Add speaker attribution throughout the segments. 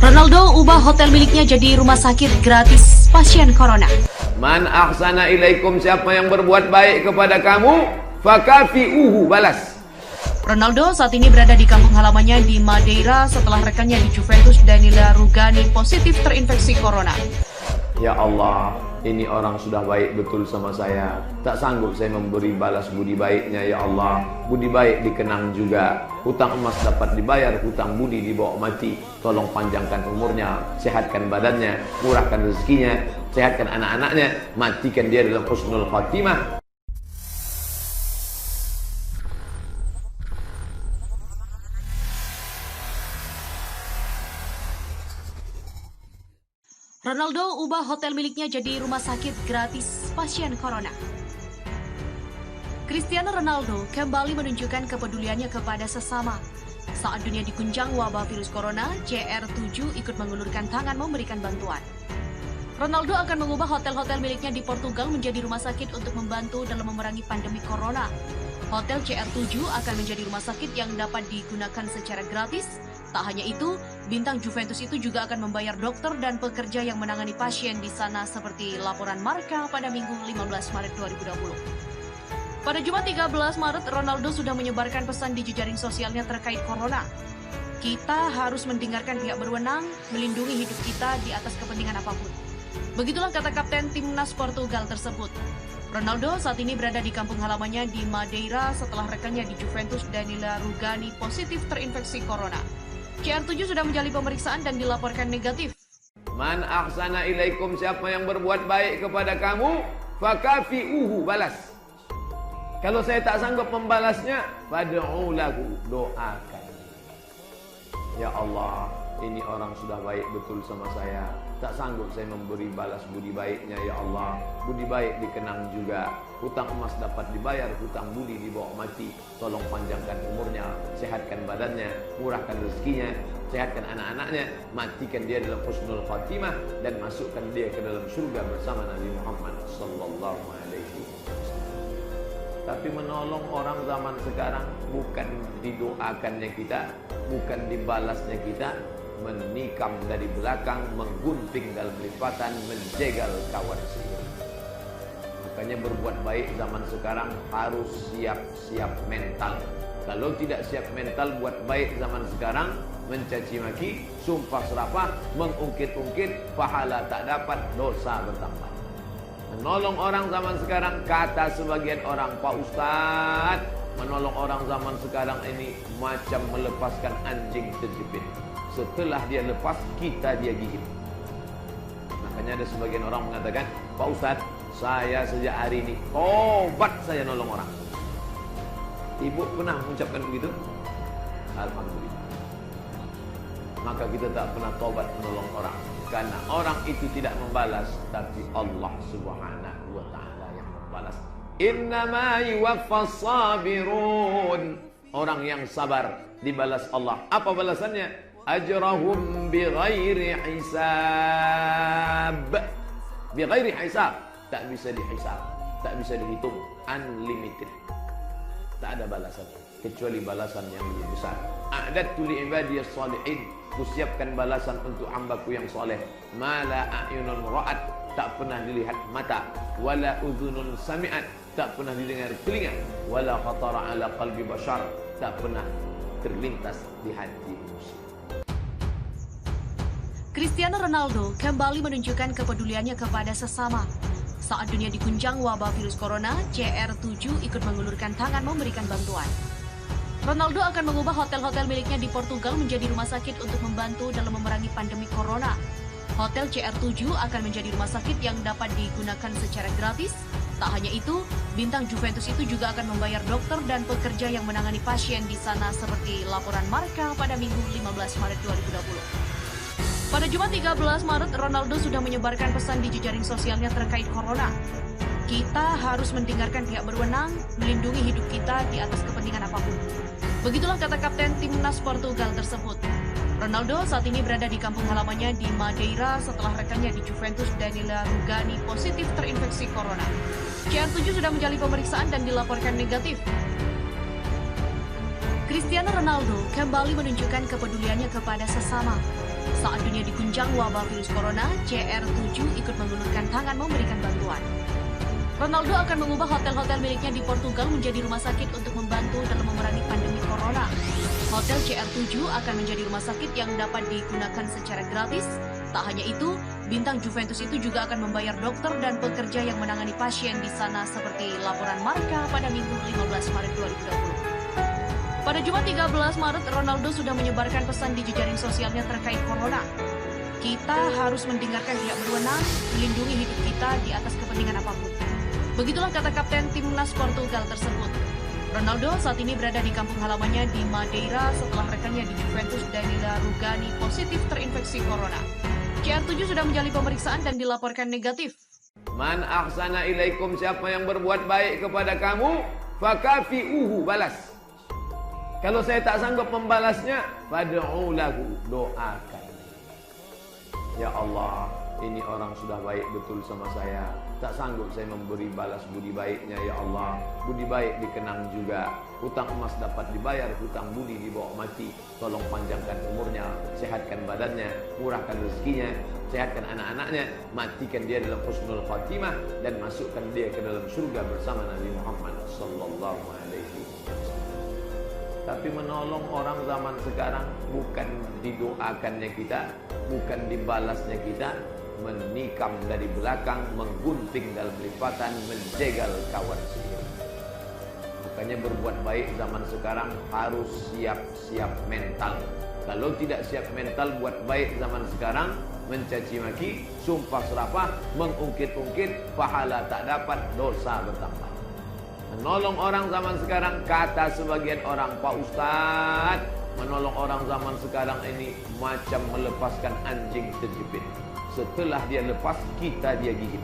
Speaker 1: Ronaldo ubah hotel miliknya jadi rumah sakit gratis pasien corona.
Speaker 2: Man ahsana ilaikum, siapa yang berbuat baik kepada kamu, fakafi'uhu, balas.
Speaker 1: Ronaldo saat ini berada di kampung halamannya di Madeira setelah rekannya di Juventus Danila Rugani positif terinfeksi corona.
Speaker 2: Ya Allah, ini orang sudah baik betul sama saya. Tak sanggup saya memberi balas budi baiknya, ya Allah. Budi baik dikenang juga. Hutang emas dapat dibayar, hutang budi dibawa mati. Tolong panjangkan umurnya, sehatkan badannya, murahkan rezekinya, sehatkan anak-anaknya, matikan dia dalam husnul khatimah.
Speaker 1: Ronaldo ubah hotel miliknya jadi rumah sakit gratis pasien corona. Cristiano Ronaldo kembali menunjukkan kepeduliannya kepada sesama. Saat dunia diguncang wabah virus corona, CR7 ikut mengulurkan tangan memberikan bantuan. Ronaldo akan mengubah hotel-hotel miliknya di Portugal menjadi rumah sakit untuk membantu dalam memerangi pandemi corona. Hotel CR7 akan menjadi rumah sakit yang dapat digunakan secara gratis. Tak hanya itu, bintang Juventus itu juga akan membayar dokter dan pekerja yang menangani pasien di sana seperti laporan Marca pada Minggu 15 Maret 2020. Pada Jumat 13 Maret, Ronaldo sudah menyebarkan pesan di jejaring sosialnya terkait corona. Kita harus mendengarkan pihak berwenang, melindungi hidup kita di atas kepentingan apapun. Begitulah kata kapten timnas Portugal tersebut. Ronaldo saat ini berada di kampung halamannya di Madeira setelah rekannya di Juventus Danila Rugani positif terinfeksi corona. CR7 sudah menjalani pemeriksaan dan dilaporkan negatif.
Speaker 2: Man ahsana ilaikum, siapa yang berbuat baik kepada kamu, fakafi'uhu, balas. Kalau saya tak sanggup membalasnya, fad'u lahu, doakan. Ya Allah, ini orang sudah baik betul sama saya. Tak sanggup saya memberi balas budi baiknya, ya Allah. Budi baik dikenang juga. Hutang emas dapat dibayar, hutang budi dibawa mati. Tolong panjangkan umurnya, sehatkan badannya, murahkan rezekinya, sehatkan anak-anaknya, matikan dia dalam husnul khatimah, dan masukkan dia ke dalam surga bersama Nabi Muhammad sallallahu alaihi wasallam. Tapi menolong orang zaman sekarang bukan didoakannya kita, bukan dibalasnya kita, menikam dari belakang, menggunting dalam lipatan, menjegal kawan sendiri. Makanya berbuat baik zaman sekarang harus siap-siap mental. Kalau tidak siap mental buat baik zaman sekarang, mencaci maki, sumpah serapah, mengungkit-ungkit, pahala tak dapat, dosa bertambah. Menolong orang zaman sekarang, kata sebagian orang, Pak Ustadz, menolong orang zaman sekarang ini macam melepaskan anjing terjepit. Setelah dia lepas, dia gigit. Makanya ada sebagian orang mengatakan, Pak Ustadz, saya sejak hari ini tobat saya nolong orang. Ibu pernah mengucapkan begitu? Alhamdulillah. Maka kita tak pernah tobat menolong orang, karena orang itu tidak membalas, tapi Allah Subhanahu wa ta'ala yang membalas. Innama yuwaffas sabirun. Orang yang sabar dibalas Allah. Apa balasannya? Ajrahum bighairi hisab. Bighairi hisab, tak bisa dihisab, tak bisa dihitung, unlimited. Tak ada balasan kecuali balasan yang lebih besar. A'dadtu li ibadiyas salihin, kusiapkan balasan untuk hambaku yang soleh. Mala a'yunun ra'at, tak pernah dilihat mata, wala udhunun sami'at, tak pernah didengar telinga, wala khatara ala qalbi bashar, tak pernah terlintas di hati manusia.
Speaker 1: Cristiano Ronaldo kembali menunjukkan kepeduliannya kepada sesama. Saat dunia diguncang wabah virus corona, CR7 ikut mengulurkan tangan memberikan bantuan. Ronaldo akan mengubah hotel-hotel miliknya di Portugal menjadi rumah sakit untuk membantu dalam memerangi pandemi corona. Hotel CR7 akan menjadi rumah sakit yang dapat digunakan secara gratis. Tak hanya itu, bintang Juventus itu juga akan membayar dokter dan pekerja yang menangani pasien di sana seperti laporan Marca pada Minggu 15 Maret 2020. Pada Jumat 13 Maret, Ronaldo sudah menyebarkan pesan di jejaring sosialnya terkait corona. Kita harus mendengarkan pihak berwenang, melindungi hidup kita di atas kepentingan apapun. Begitulah kata kapten timnas Portugal tersebut. Ronaldo saat ini berada di kampung halamannya di Madeira setelah rekannya di Juventus Danila Rugani positif terinfeksi corona. CR7 sudah menjalani pemeriksaan dan dilaporkan negatif. Cristiano Ronaldo kembali menunjukkan kepeduliannya kepada sesama. Saat dunia diguncang wabah virus corona, CR7 ikut mengulurkan tangan memberikan bantuan. Ronaldo akan mengubah hotel-hotel miliknya di Portugal menjadi rumah sakit untuk membantu dalam memerangi pandemi corona. Hotel CR7 akan menjadi rumah sakit yang dapat digunakan secara gratis. Tak hanya itu, bintang Juventus itu juga akan membayar dokter dan pekerja yang menangani pasien di sana seperti laporan Marca pada Minggu 15 Maret 2020. Pada Jumat 13 Maret, Ronaldo sudah menyebarkan pesan di jejaring sosialnya terkait corona. Kita harus mendengarkan pihak berwenang, melindungi hidup kita di atas kepentingan apapun. Begitulah kata kapten timnas Portugal tersebut. Ronaldo saat ini berada di kampung halamannya di Madeira setelah rekannya di Juventus Danila Rugani positif terinfeksi corona. CR7 sudah menjalani pemeriksaan dan dilaporkan negatif.
Speaker 2: Man ahsana ilaikum, siapa yang berbuat baik kepada kamu, fakafi'uhu, balas. Kalau saya tak sanggup membalasnya, fad'u lahu, doakan. Ya Allah, ini orang sudah baik betul sama saya. Tak sanggup saya memberi balas budi baiknya, ya Allah. Budi baik dikenang juga. Hutang emas dapat dibayar, hutang budi dibawa mati. Tolong panjangkan umurnya, sehatkan badannya, murahkan rezekinya, sehatkan anak-anaknya, matikan dia dalam husnul khatimah, dan masukkan dia ke dalam surga bersama Nabi Muhammad sallallahu alaihi wasallam. Tapi menolong orang zaman sekarang bukan didoakannya kita, bukan dibalasnya kita, menikam dari belakang, menggunting dalam lipatan, menjegal kawan sendiri. Makanya berbuat baik zaman sekarang harus siap-siap mental. Kalau tidak siap mental buat baik zaman sekarang, mencaci maki, sumpah serapah, mengungkit-ungkit, pahala tak dapat, dosa bertambah. Menolong orang zaman sekarang, kata sebagian orang, Pak Ustadz, menolong orang zaman sekarang ini macam melepaskan anjing terjepit. Setelah dia lepas, dia gigit.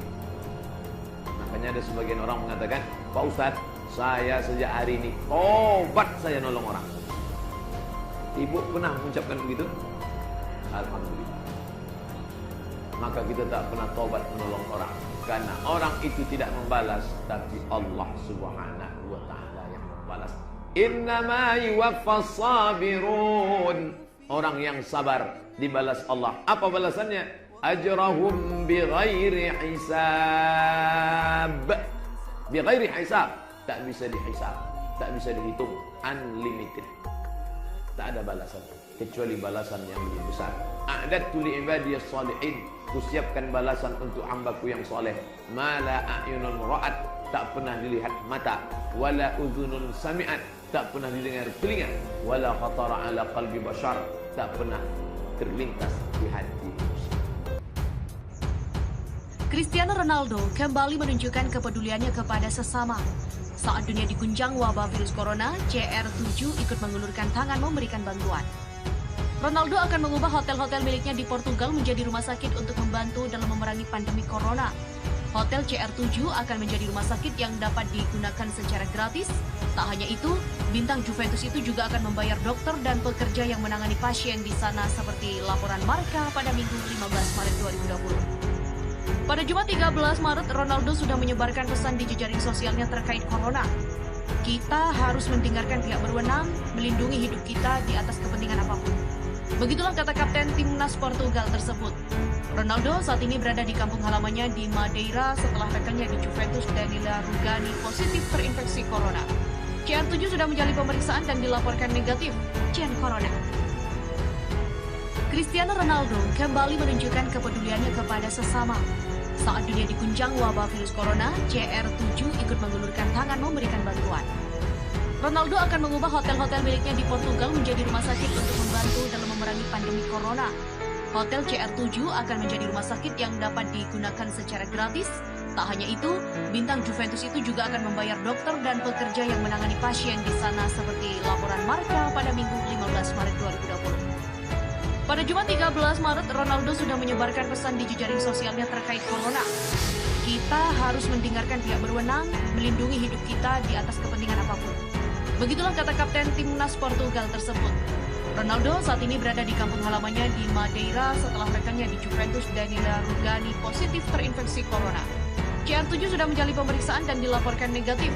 Speaker 2: Makanya ada sebagian orang mengatakan, Pak Ustadz, saya sejak hari ini tobat saya nolong orang. Ibu pernah mengucapkan begitu? Alhamdulillah. Maka kita tak pernah tobat menolong orang, karena orang itu tidak membalas, tapi Allah Subhanahu wa Ta'ala yang membalas. Innama yuwaffas sabirun. Orang yang sabar dibalas Allah. Apa balasannya? Ajrahum bighairi hisab. Bighairi hisab, tak bisa dihisab, tak bisa dihitung, unlimited. Tak ada balasan kecuali balasan yang lebih besar. A'dadtu li ibadiyas salihin, kusiapkan balasan untuk hambaku yang soleh. Mala a'yunun ra'at, tak pernah dilihat mata, wala udhunun sami'at, tak pernah didengar telinga, wala khatara ala qalbi bashar, tak pernah terlintas di hati manusia.
Speaker 1: Cristiano Ronaldo kembali menunjukkan kepeduliannya kepada sesama. Saat dunia diguncang wabah virus corona, CR7 ikut mengulurkan tangan memberikan bantuan. Ronaldo akan mengubah hotel-hotel miliknya di Portugal menjadi rumah sakit untuk membantu dalam memerangi pandemi corona. Hotel CR7 akan menjadi rumah sakit yang dapat digunakan secara gratis. Tak hanya itu, bintang Juventus itu juga akan membayar dokter dan pekerja yang menangani pasien di sana seperti laporan Marca pada Minggu 15 Maret 2020. Pada Jumat 13 Maret, Ronaldo sudah menyebarkan pesan di jejaring sosialnya terkait corona. Kita harus mendengarkan pihak berwenang, melindungi hidup kita di atas kepentingan apapun. Begitulah kata kapten timnas Portugal tersebut. Ronaldo saat ini berada di kampung halamannya di Madeira setelah rekannya di Juventus Danila Rugani positif terinfeksi corona. CR7 sudah menjalani pemeriksaan dan dilaporkan negatif corona. Cristiano Ronaldo kembali menunjukkan kepeduliannya kepada sesama. Saat dunia diguncang wabah virus corona, CR7 ikut mengulurkan tangan memberikan bantuan. Ronaldo akan mengubah hotel-hotel miliknya di Portugal menjadi rumah sakit untuk membantu dalam memerangi pandemi corona. Hotel CR7 akan menjadi rumah sakit yang dapat digunakan secara gratis. Tak hanya itu, bintang Juventus itu juga akan membayar dokter dan pekerja yang menangani pasien di sana seperti laporan Marca pada Minggu 15 Maret 2020. Pada Jumat 13 Maret, Ronaldo sudah menyebarkan pesan di jejaring sosialnya terkait corona. Kita harus mendengarkan pihak berwenang, melindungi hidup kita di atas kepentingan apapun. Begitulah kata kapten timnas Portugal tersebut. Ronaldo saat ini berada di kampung halamannya di Madeira setelah rekannya di Juventus Danila Rugani positif terinfeksi corona. CR7 sudah menjalani pemeriksaan dan dilaporkan negatif.